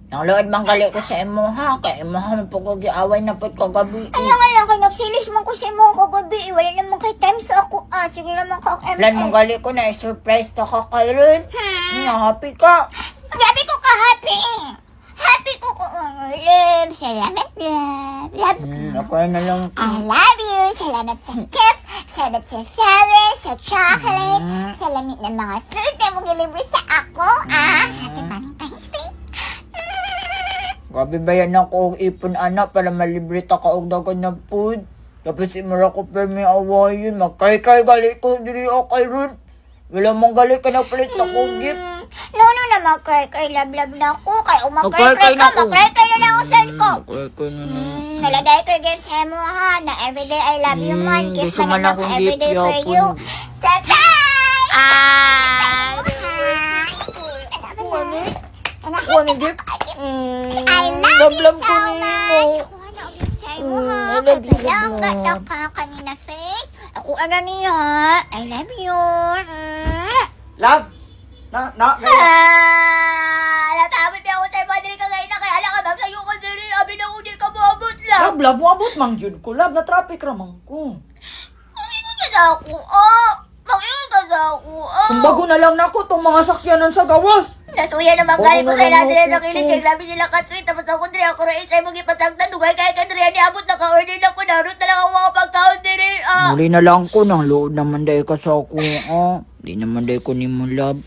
Ang load mang gali ko sa imo ha. Kaya imo ha, mapag-away na po't kagabi. Kaya nga lang kay nagsilis man ko sa imo kagabi. Wala naman kay time sa ako. Sige naman ka MS. Plan mong gali ko na i-surprise ta ka karon. Happy ka. Grabe ko ka happy. Happy ko ko. Love. Salamat love. Love. Ako na lang. I love you. Salamat sa gift. Salamat sa flowers, sa chocolate. Salamat ng mga food na mo gilibre sa ako. Happy Valentine's Day. Gabi bayan ako og ipon anak para malibre ta ka og dagan na food. Tapos imura ko per may awayon. Magkay-kay gali ko diri o kay ron. Wala mong gali ka na palit sa kong gift. No, na mag-cry-cry, love-love na ako. Kaya Mag-cry-cry na ako. mag-cry-cry na lang ako saan ko. Magkay-kay na na. Nalagay ko yung sa mo ha, na everyday I love you man. Gift gusto man man na akong ako everyday gift, for yapon. you. Surprise! Kuha ni gift. I love you Love-love so ko ni much. mo. Kuha na ang gift sa'yo mo ha. I love you, Lang love gata mo. ka kanina face. Ako aga niya. I love you. Love! Natabot na ako tayo madiri ka ngayon na kaya alam ka magsayo ka diri. Abi na ko di ka maabot lang. Love, mo abot mang yun ko. Love, na traffic ramang ko. Mag-ingon ka sa ako, Mag-ingon ka sa ako, Kung bago na lang na ako itong mga sakyanan sa gawas. Natuya naman Oo, galing ko sa nalang natin ako na kilig. Kaya grabe sila ka-sweet. Tapos ako diri ako rin sa'yo mong ipasagtan. Dugay kaya ka diri. Niabot na ka-order na ko. Narot na lang ang mga pagkaon diri. Muli na lang ko. Nang load naman dahil ka sa ako. Di naman dahil ko ni mo love.